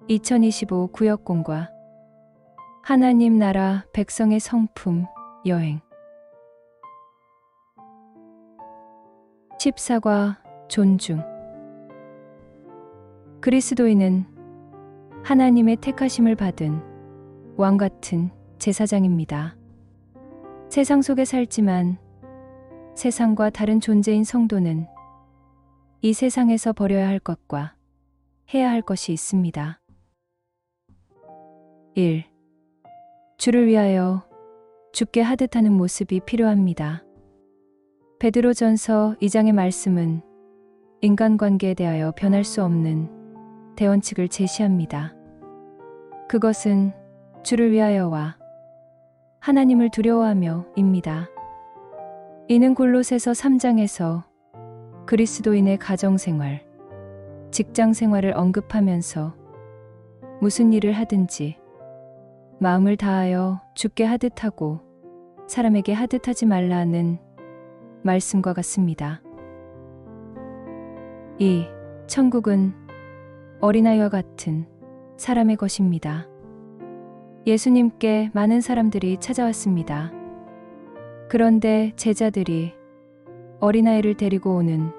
2025 구역공과 하나님 나라 백성의 성품 여행 14과 존중. 그리스도인은 하나님의 택하심을 받은 왕 같은 제사장입니다. 세상 속에 살지만 세상과 다른 존재인 성도는 이 세상에서 버려야 할 것과 해야 할 것이 있습니다. 1. 주를 위하여 죽게 하듯 하는 모습이 필요합니다. 베드로전서 2장의 말씀은 인간관계에 대하여 변할 수 없는 대원칙을 제시합니다. 그것은 주를 위하여와 하나님을 두려워하며 입니다. 이는 골로새서 3장에서 그리스도인의 가정생활, 직장생활을 언급하면서 무슨 일을 하든지 마음을 다하여 주께 하듯 하고 사람에게 하듯 하지 말라는 말씀과 같습니다. 2. 천국은 어린아이와 같은 사람의 것입니다. 예수님께 많은 사람들이 찾아왔습니다. 그런데 제자들이 어린아이를 데리고 오는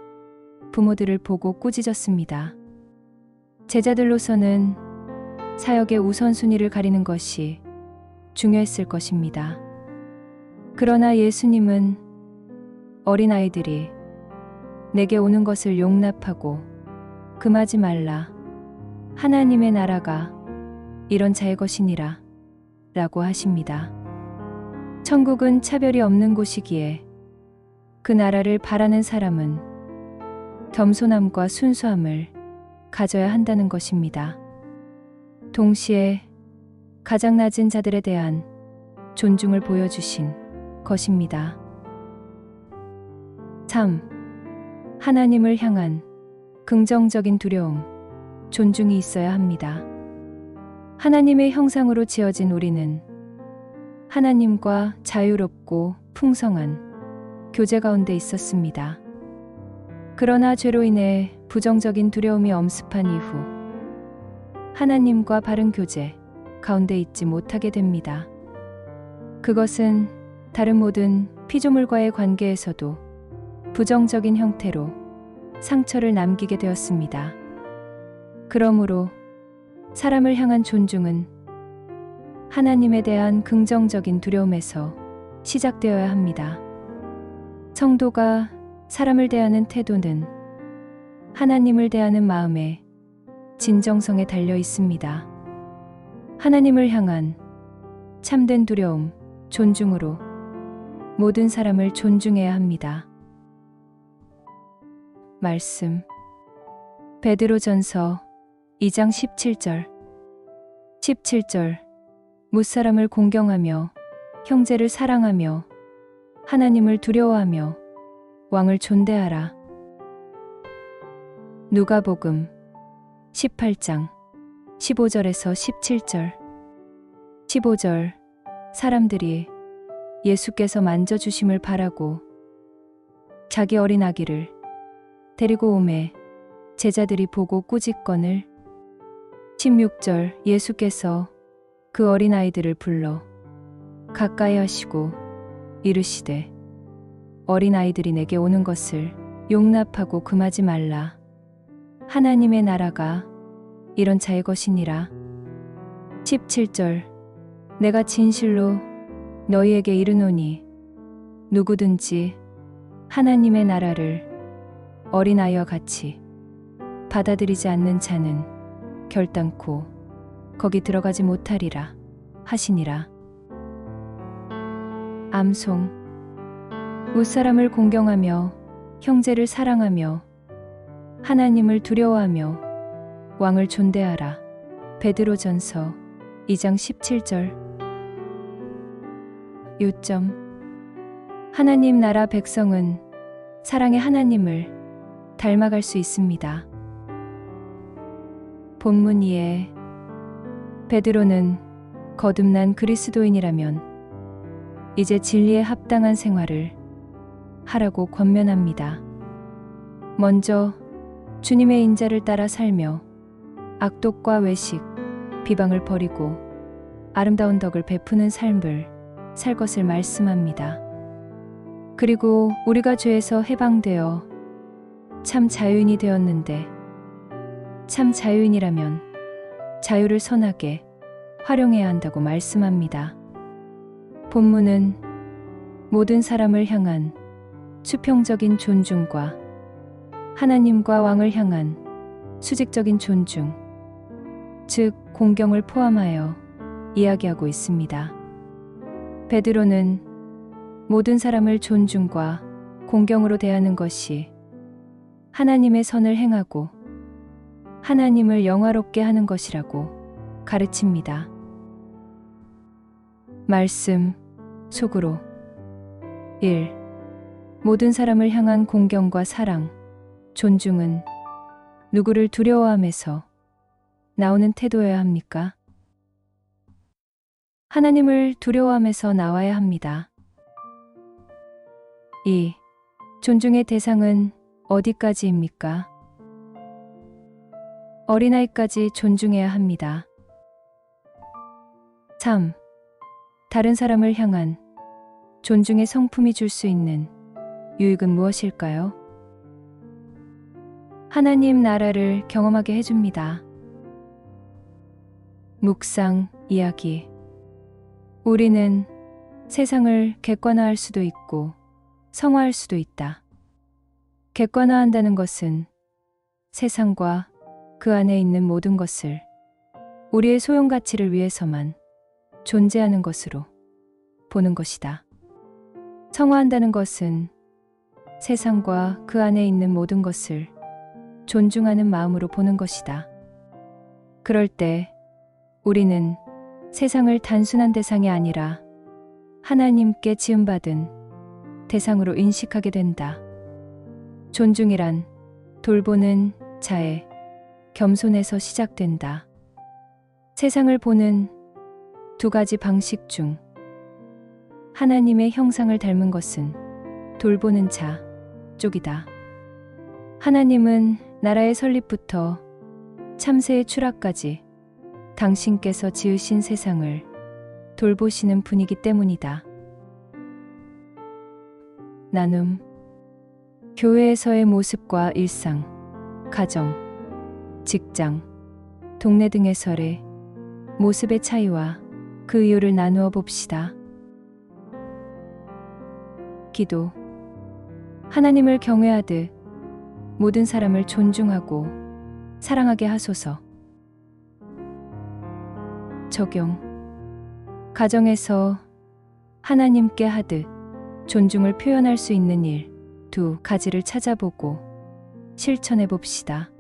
부모들을 보고 꾸짖었습니다. 제자들로서는 사역의 우선순위를 가리는 것이 중요했을 것입니다. 그러나 예수님은 어린아이들이 내게 오는 것을 용납하고 금하지 말라. 하나님의 나라가 이런 자의 것이니라 라고 하십니다. 천국은 차별이 없는 곳이기에 그 나라를 바라는 사람은 겸손함과 순수함을 가져야 한다는 것입니다. 동시에 가장 낮은 자들에 대한 존중을 보여주신 것입니다. 3. 하나님을 향한 긍정적인 두려움, 존중이 있어야 합니다. 하나님의 형상으로 지어진 우리는 하나님과 자유롭고 풍성한 교제 가운데 있었습니다. 그러나 죄로 인해 부정적인 두려움이 엄습한 이후 하나님과 바른 교제 가운데 있지 못하게 됩니다. 그것은 다른 모든 피조물과의 관계에서도 부정적인 형태로 상처를 남기게 되었습니다. 그러므로 사람을 향한 존중은 하나님에 대한 긍정적인 두려움에서 시작되어야 합니다. 성도가 사람을 대하는 태도는 하나님을 대하는 마음의 진정성에 달려 있습니다. 하나님을 향한 참된 두려움, 존중으로 모든 사람을 존중해야 합니다. 말씀 베드로전서 2장 17절 17절 무사람을 공경하며 형제를 사랑하며 하나님을 두려워하며 왕을 존대하라. 누가복음 18장 15절에서 17절 15절 사람들이 예수께서 만져주심을 바라고 자기 어린 아기를 데리고 오매 제자들이 보고 꾸짖거늘 16절 예수께서 그 어린 아이들을 불러 가까이 하시고 이르시되 어린 아이들이 내게 오는 것을 용납하고 금하지 말라. 하나님의 나라가 이런 자의 것이니라. 17절 내가 진실로 너희에게 이르노니 누구든지 하나님의 나라를 어린아이와 같이 받아들이지 않는 자는 결단코 거기 들어가지 못하리라 하시니라. 암송 무사람을 공경하며 형제를 사랑하며 하나님을 두려워하며 왕을 존대하라. 베드로전서 2장 17절 요점 하나님 나라 백성은 사랑의 하나님을 닮아갈 수 있습니다. 본문 2에 베드로는 거듭난 그리스도인이라면 이제 진리에 합당한 생활을 하라고 권면합니다. 먼저 주님의 인자를 따라 살며 악독과 외식, 비방을 버리고 아름다운 덕을 베푸는 삶을 살 것을 말씀합니다. 그리고 우리가 죄에서 해방되어 참 자유인이 되었는데, 참 자유인이라면 자유를 선하게 활용해야 한다고 말씀합니다. 본문은 모든 사람을 향한 수평적인 존중과 하나님과 왕을 향한 수직적인 존중, 즉 공경을 포함하여 이야기하고 있습니다. 베드로는 모든 사람을 존중과 공경으로 대하는 것이 하나님의 선을 행하고 하나님을 영화롭게 하는 것이라고 가르칩니다. 말씀 속으로 1. 모든 사람을 향한 공경과 사랑, 존중은 누구를 두려워함에서 나오는 태도여야 합니까? 하나님을 두려워함에서 나와야 합니다. 2. 존중의 대상은 어디까지입니까? 어린아이까지 존중해야 합니다. 3. 다른 사람을 향한 존중의 성품이 줄 수 있는 유익은 무엇일까요? 하나님 나라를 경험하게 해줍니다. 묵상 이야기. 우리는 세상을 객관화할 수도 있고 성화할 수도 있다. 객관화한다는 것은 세상과 그 안에 있는 모든 것을 우리의 소용 가치를 위해서만 존재하는 것으로 보는 것이다. 성화한다는 것은 세상과 그 안에 있는 모든 것을 존중하는 마음으로 보는 것이다. 그럴 때 우리는 세상을 단순한 대상이 아니라 하나님께 지음받은 대상으로 인식하게 된다. 존중이란 돌보는 자의 겸손에서 시작된다. 세상을 보는 두 가지 방식 중 하나님의 형상을 닮은 것은 돌보는 자 쪽이다. 하나님은 나라의 설립부터 참새의 추락까지 당신께서 지으신 세상을 돌보시는 분이기 때문이다. 나눔. 교회에서의 모습과 일상, 가정, 직장, 동네 등에서의 모습의 차이와 그 이유를 나누어 봅시다. 기도. 하나님을 경외하듯 모든 사람을 존중하고 사랑하게 하소서. 적용. 가정에서 하나님께 하듯 존중을 표현할 수 있는 일 두 가지를 찾아보고 실천해 봅시다.